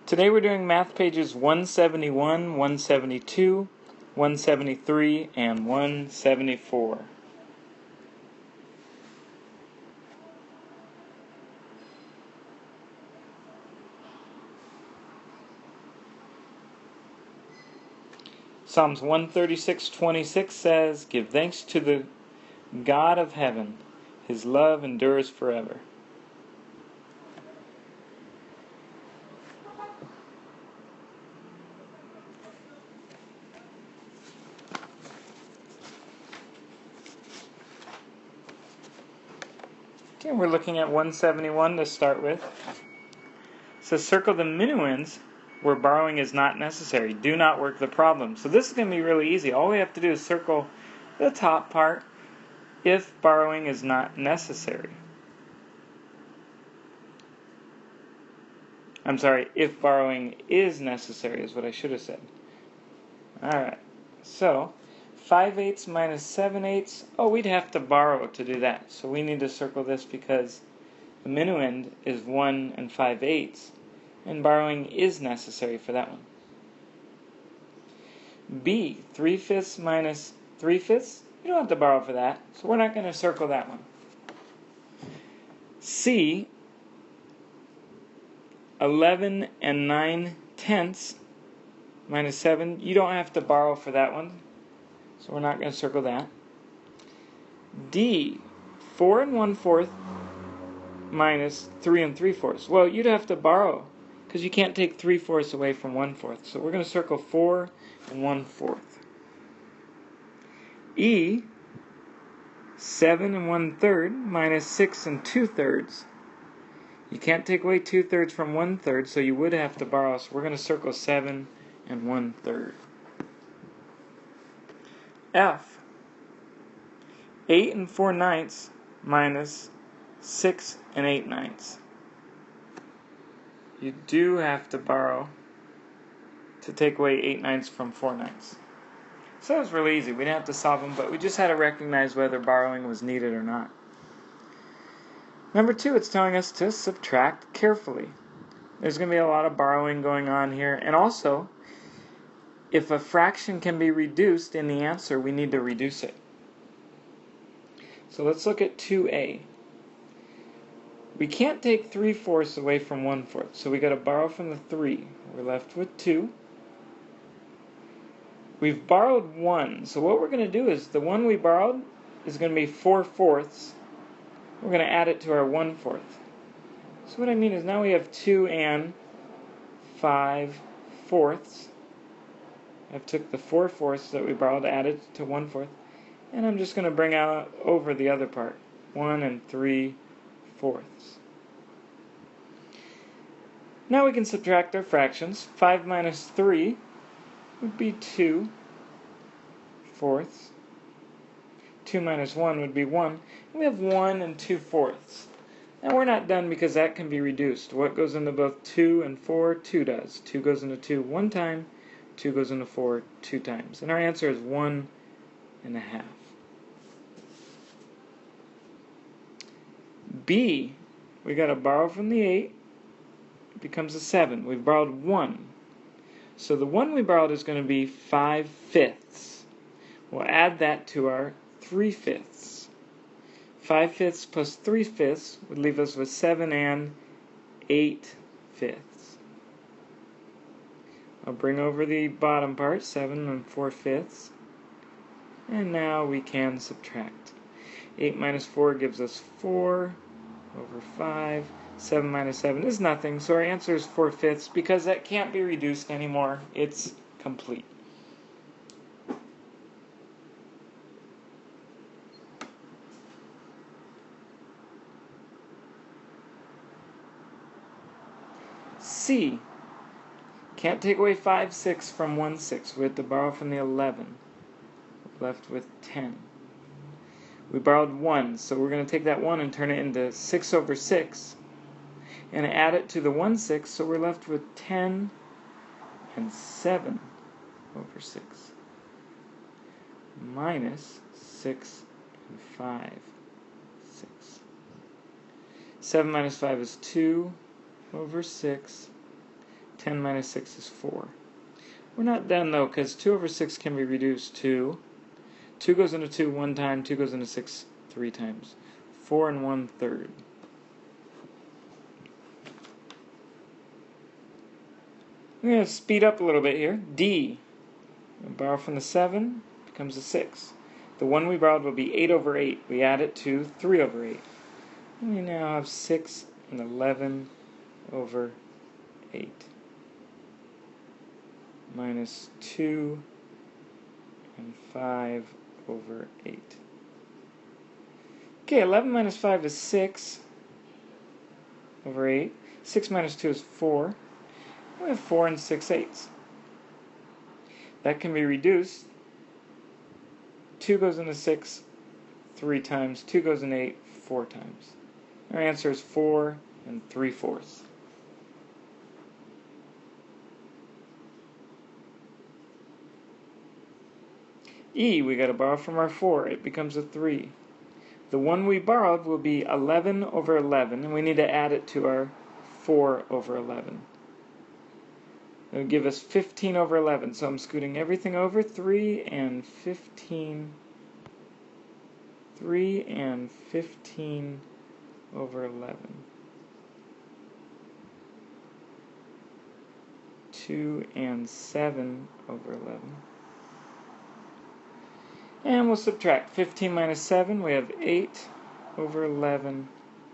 Today we're doing math pages 171, 172, 173, and 174. Psalms 136:26 says, "Give thanks to the God of heaven. His love endures forever." Okay, we're looking at 171 to start with. It says, circle the minuends where borrowing is not necessary. Do not work the problem. So this is going to be really easy. All we have to do is circle the top part if borrowing is not necessary. I'm sorry, if borrowing is necessary is what I should have said. Alright, so 5/8 minus 7/8. Oh, we'd have to borrow to do that. So we need to circle this because the minuend is 1 and 5/8, and borrowing is necessary for that one. B, 3/5 minus 3/5. You don't have to borrow for that, so we're not going to circle that one. C, 11 and 9/10 minus 7. You don't have to borrow for that one, so we're not going to circle that. D, 4 and 1/4 minus 3 and 3/4. Well, you'd have to borrow because you can't take 3/4 away from 1/4. So we're going to circle 4 and 1/4. E, 7 and 1/3 minus 6 and 2/3. You can't take away 2/3 from 1/3, so you would have to borrow. So we're going to circle 7 and 1/3. F, 8 and 4/9 minus 6 and 8/9. You do have to borrow to take away 8/9 from 4/9. So that was really easy. We didn't have to solve them, but we just had to recognize whether borrowing was needed or not. Number 2, it's telling us to subtract carefully. There's going to be a lot of borrowing going on here. And also, if a fraction can be reduced in the answer, we need to reduce it. So let's look at 2a. We can't take 3/4 away from 1/4, so we got to borrow from the 3. We're left with 2. We've borrowed 1, so what we're going to do is the one we borrowed is going to be 4/4. We're going to add it to our 1/4. So what I mean is now we have 2 and 5/4. I've took the 4/4 that we borrowed, added to 1/4, and I'm just going to bring out over the other part, 1 and 3/4. Now we can subtract our fractions. 5 minus 3 would be 2/4. 2 minus 1 would be 1. And we have 1 and 2/4. Now we're not done because that can be reduced. What goes into both 2 and 4? 2 does. 2 goes into 2 one time. 2 goes into 4 two times. And our answer is 1.5. B, we got to borrow from the 8. It becomes a 7. We've borrowed 1. So the 1 we borrowed is going to be 5/5. We'll add that to our 3/5. 5/5 plus 3/5 would leave us with 7 and 8/5. I'll bring over the bottom part, 7 and 4/5. And now we can subtract. 8 minus 4 gives us 4/5. 7 minus 7 is nothing, so our answer is 4/5 because that can't be reduced anymore. It's complete. C, can't take away 5/6 from 1/6. We have to borrow from the 11. We're left with 10. We borrowed 1, so we're going to take that 1 and turn it into 6/6 and add it to the 1/6, so we're left with 10 and 7/6 minus 6 and 5/6. 7 minus 5 is 2/6. 10 minus 6 is 4. We're not done though, because 2 over 6 can be reduced to 2 goes into 2 one time, 2 goes into 6 3 times. 4 1/3. We're going to speed up a little bit here. D. We'll borrow from the 7, becomes a 6. The one we borrowed will be 8 over 8. We add it to 3 over 8. And we now have 6 and 11 over 8. Minus 2 and 5 over 8. Okay, 11 minus 5 is 6 over 8. 6 minus 2 is 4. We have 4 and 6/8. That can be reduced. 2 goes into 6 3 times. 2 goes into 8 4 times. Our answer is 4 3/4. E, we got to borrow from our 4. It becomes a 3. The one we borrowed will be 11 over 11, and we need to add it to our 4 over 11. It would give us 15 over 11, so I'm scooting everything over. 3 and 15. 3 and 15 over 11. 2 and 7 over 11. And we'll subtract. 15 minus 7, we have 8 over 11.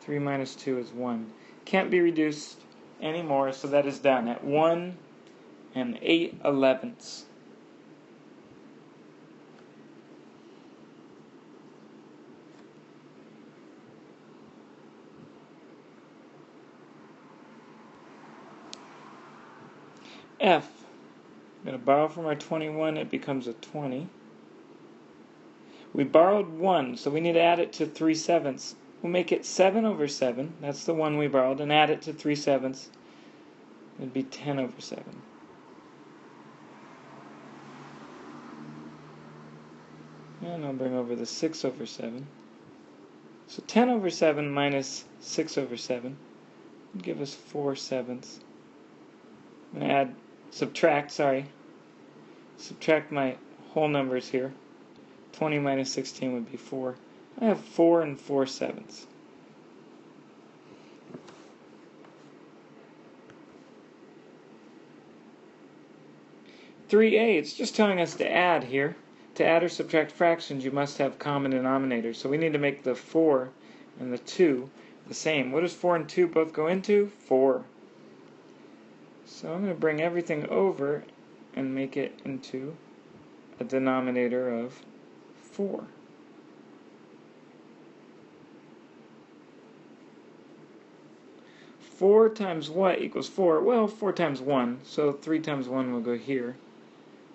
3 minus 2 is 1. Can't be reduced anymore, so that is done at 1 8/11. F. I'm going to borrow from our 21, it becomes a 20. We borrowed 1, so we need to add it to 3/7. We'll make it 7 over 7, that's the one we borrowed, and add it to 3/7. It'd be 10 over 7. And I'll bring over the 6 over 7. So 10 over 7 minus 6 over 7 would give us 4/7. I'm going to subtract my whole numbers here. 20 minus 16 would be 4. I have 4 4/7. 3a, it's just telling us to add here. To add or subtract fractions, you must have common denominators. So we need to make the 4 and the 2 the same. What does 4 and 2 both go into? 4. So I'm going to bring everything over and make it into a denominator of 4. Four times what equals 4? Well, 4 times 1, so 3 times 1 will go here,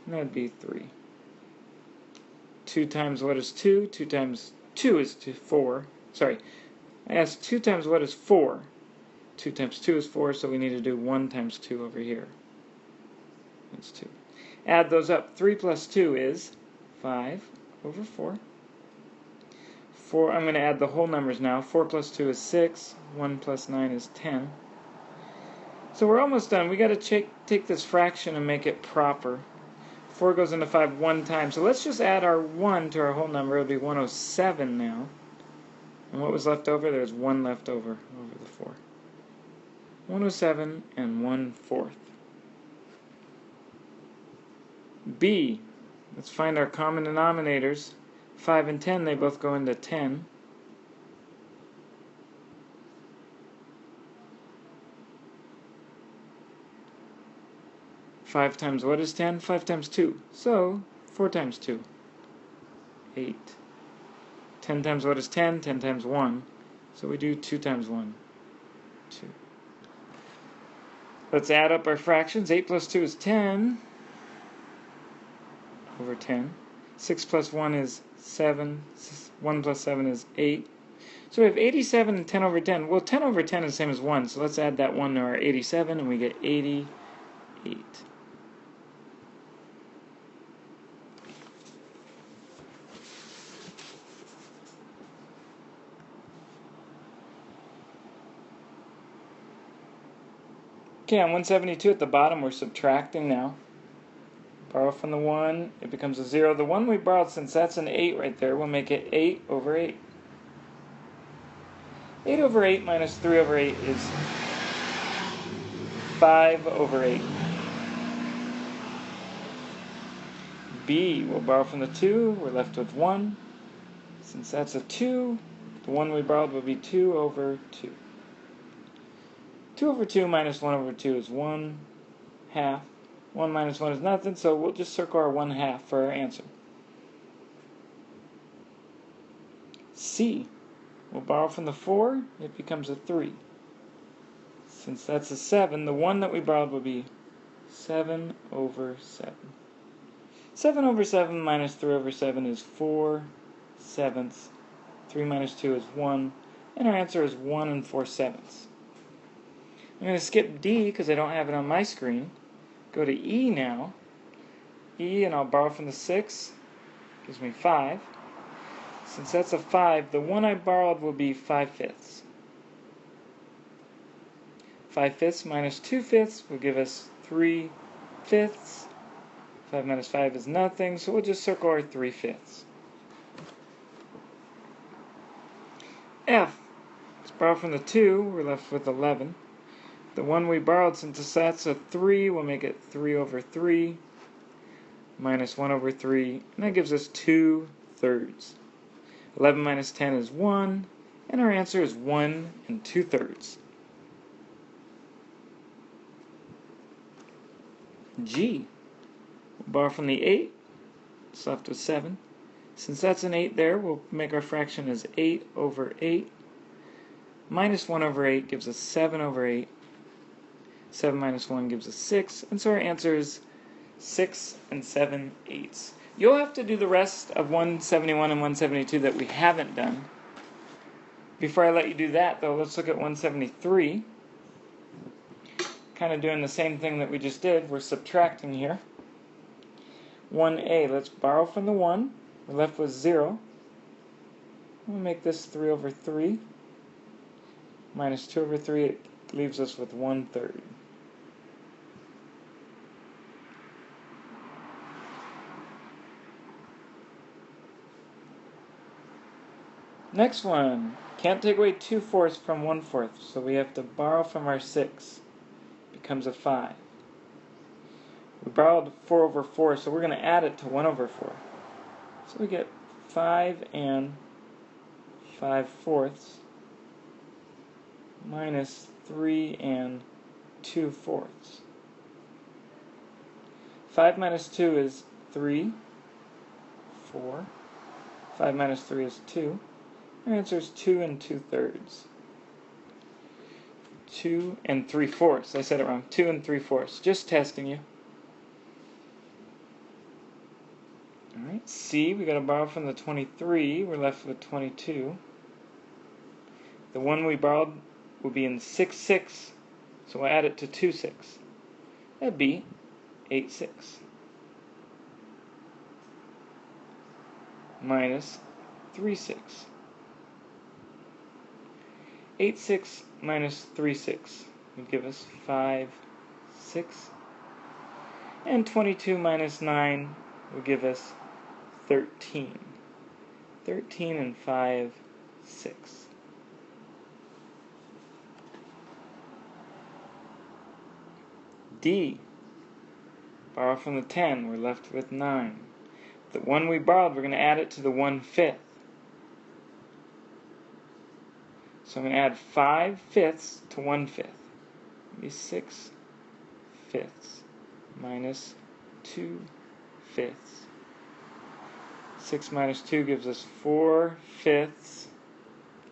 and that would be 3. 2 times what is 2? 2 times 2 is 4. Sorry, I asked 2 times what is 4? 2 times 2 is 4, so we need to do 1 times 2 over here. That's 2. Add those up. 3 plus 2 is 5 over 4. I'm going to add the whole numbers now. 4 plus 2 is 6. 1 plus 9 is 10. So we're almost done. We got to take this fraction and make it proper. 4 goes into 5 one time. So let's just add our 1 to our whole number. It'll be 107 now. And what was left over? There's 1 left over the 4. 107 and 1/4. B. Let's find our common denominators. 5 and 10, they both go into 10. Five times what is 10? 5 times 2. So 4 times 2. 8. 10 times what is 10? 10 times 1. So we do 2 times 1. 2. Let's add up our fractions. 8 plus 2 is 10 over 10. 6 plus 1 is 7. 1 plus 7 is 8. So we have 87 and 10 over 10. Well, 10 over 10 is the same as 1, so let's add that 1 to our 87, and we get 88. Okay, on 172 at the bottom, we're subtracting now. Borrow from the 1, it becomes a 0. The 1 we borrowed, since that's an 8 right there, we'll make it 8 over 8. 8 over 8 minus 3 over 8 is 5 over 8. B, we'll borrow from the 2, we're left with 1. Since that's a 2, the 1 we borrowed will be 2 over 2. 2 over 2 minus 1 over 2 is 1 half. 1 minus 1 is nothing, so we'll just circle our 1 half for our answer. C, we'll borrow from the 4, it becomes a 3. Since that's a 7, the 1 that we borrowed will be 7 over 7. 7 over 7 minus 3 over 7 is 4 sevenths. 3 minus 2 is 1, and our answer is 1 4/7. I'm going to skip D because I don't have it on my screen. Go to E now. E, and I'll borrow from the 6. Gives me 5. Since that's a 5, the 1 I borrowed will be 5/5. 5/5 minus 2/5 will give us 3/5. 5 minus 5 is nothing, so we'll just circle our 3/5. F, let's borrow from the 2, we're left with 11. The 1 we borrowed, since that's a 3, we'll make it 3 over 3 minus 1 over 3, and that gives us 2/3. 11 minus 10 is 1, and our answer is 1 2/3. G, we'll borrow from the 8, it's left with 7. Since that's an 8 there, we'll make our fraction as 8 over 8. Minus 1 over 8 gives us 7 over 8. 7 minus 1 gives us 6, and so our answer is 6 7/8. You'll have to do the rest of 171 and 172 that we haven't done. Before I let you do that, though, let's look at 173. Kind of doing the same thing that we just did. We're subtracting here. 1a, let's borrow from the 1. We're left with 0. We'll make this 3 over 3. Minus 2 over 3, it leaves us with 1/3. Next one. Can't take away 2/4 from 1/4, so we have to borrow from our 6. Becomes a 5. We borrowed 4 over 4, so we're going to add it to 1 over 4. So we get 5 5/4 minus 3 2/4. 5 minus 2 is 3, 4. 5 minus 3 is 2. Our answer is 2 2/3. 2 3/4. I said it wrong. 2 3/4. Just testing you. Alright, C, we got to borrow from the 23. We're left with 22. The 1 we borrowed will be in 6/6, so we'll add it to 2/6. That'd be 8/6. Minus 3/6. 8/6 minus 3/6 would give us 5/6. And 22 minus 9 would give us 13. 13 5/6. D, borrow from the 10, we're left with 9. The 1 we borrowed, we're going to add it to the 1/5. So I'm going to add 5/5 to 1/5. It'll be 6/5 minus 2/5. 6 minus 2 gives us 4/5.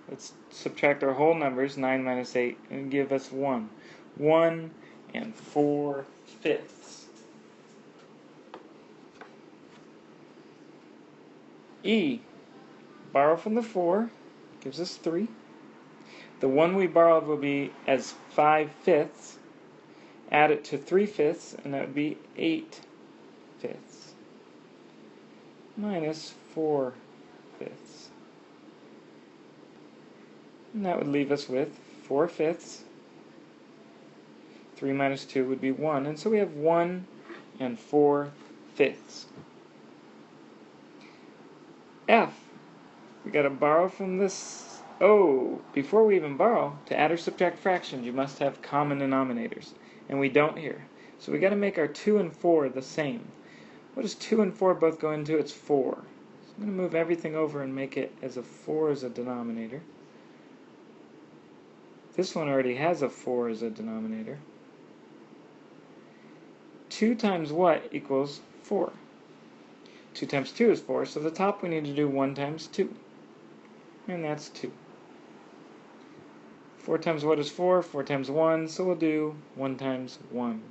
Let's subtract our whole numbers, 9 minus 8, and give us 1. 1 4/5. E, borrow from the 4, gives us 3. The 1 we borrowed will be as 5/5. Add it to 3/5, and that would be 8/5. Minus 4/5. And that would leave us with 4/5. 3 minus 2 would be 1. And so we have 1 and 4/5. F. We got to borrow from this. Oh, before we even borrow, to add or subtract fractions, you must have common denominators. And we don't here. So we got to make our 2 and 4 the same. What does 2 and 4 both go into? It's 4. So I'm going to move everything over and make it as a 4 as a denominator. This one already has a 4 as a denominator. 2 times what equals 4? 2 times 2 is 4, so the top we need to do 1 times 2. And that's 2. 4 times what is 4? 4 times 1, so we'll do 1 times 1.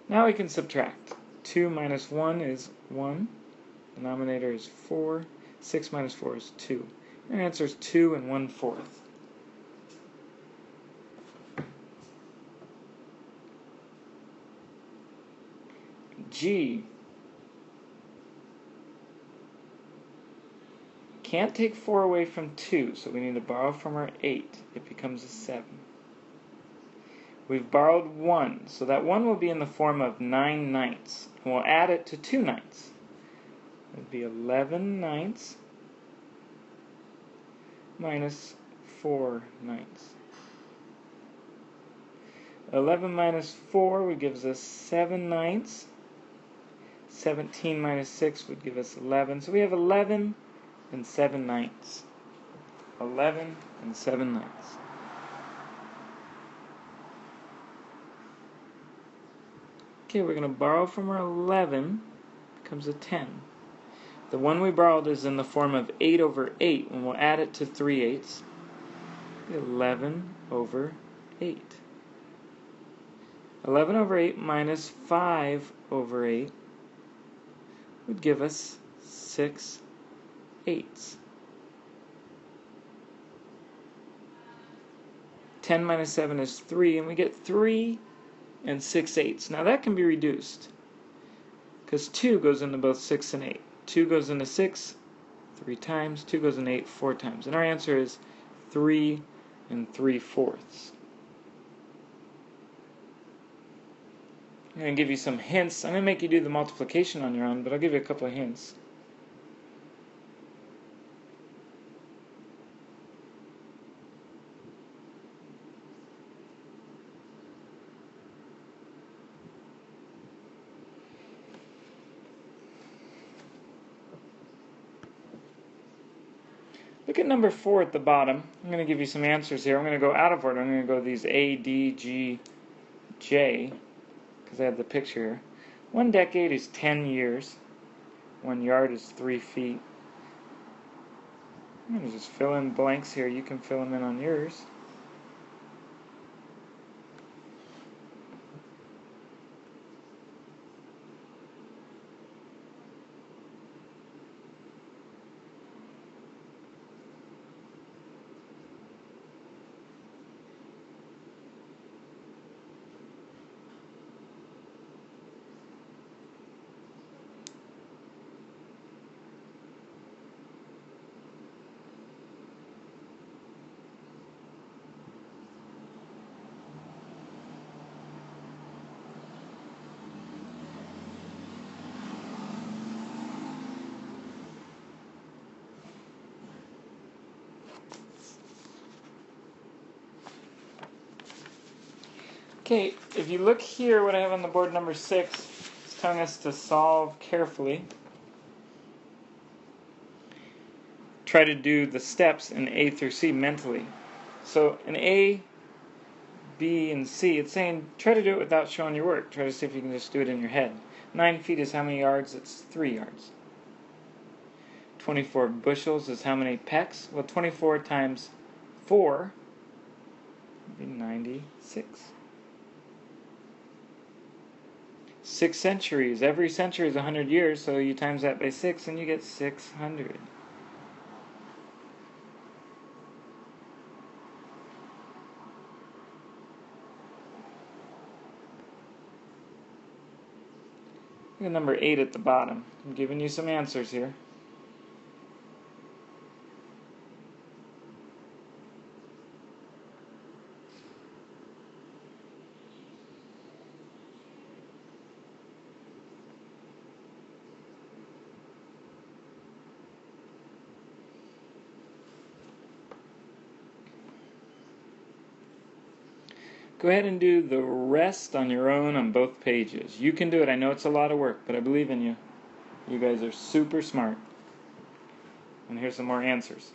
Now we can subtract. 2 minus 1 is 1. Denominator is 4. 6 minus 4 is 2. Our answer is 2 and 1/4. G. Can't take 4 away from 2, so we need to borrow from our 8. It becomes a 7. We've borrowed 1, so that 1 will be in the form of 9/9. And we'll add it to 2/9. It would be 11/9 minus 4/9. 11 minus 4 would give us 7/9. 17 minus 6 would give us 11. So we have 11 and 7/9. 11 and 7/9. Okay, we're going to borrow from our 11. Becomes a 10. The one we borrowed is in the form of 8 over 8. When we'll add it to 3/8, 11 over 8. 11 over 8 minus 5 over 8 would give us 6/8. 10 minus 7 is 3, and we get 3 and 6/8. Now that can be reduced, because 2 goes into both 6 and 8. 2 goes into 6 3 times, 2 goes into 8 4 times. And our answer is 3 and 3/4. I'm going to give you some hints. I'm going to make you do the multiplication on your own, but I'll give you a couple of hints. Look at number 4 at the bottom. I'm going to give you some answers here. I'm going to go out of order. I'm going to go these A, D, G, J, because I have the picture here. 1 decade is 10 years. 1 yard is 3 feet. I'm going to just fill in blanks here. You can fill them in on yours. Okay, if you look here, what I have on the board, number 6, it's telling us to solve carefully. Try to do the steps in A through C mentally. So in A, B, and C, it's saying try to do it without showing your work. Try to see if you can just do it in your head. 9 feet is how many yards? It's 3 yards. 24 bushels is how many pecks? Well, 24 times 4 would be 96. 6 centuries. Every century is 100 years, so you times that by 6 and you get 600. Look at number 8 at the bottom. I'm giving you some answers here. Go ahead and do the rest on your own on both pages. You can do it. I know it's a lot of work, but I believe in you. You guys are super smart. And here's some more answers.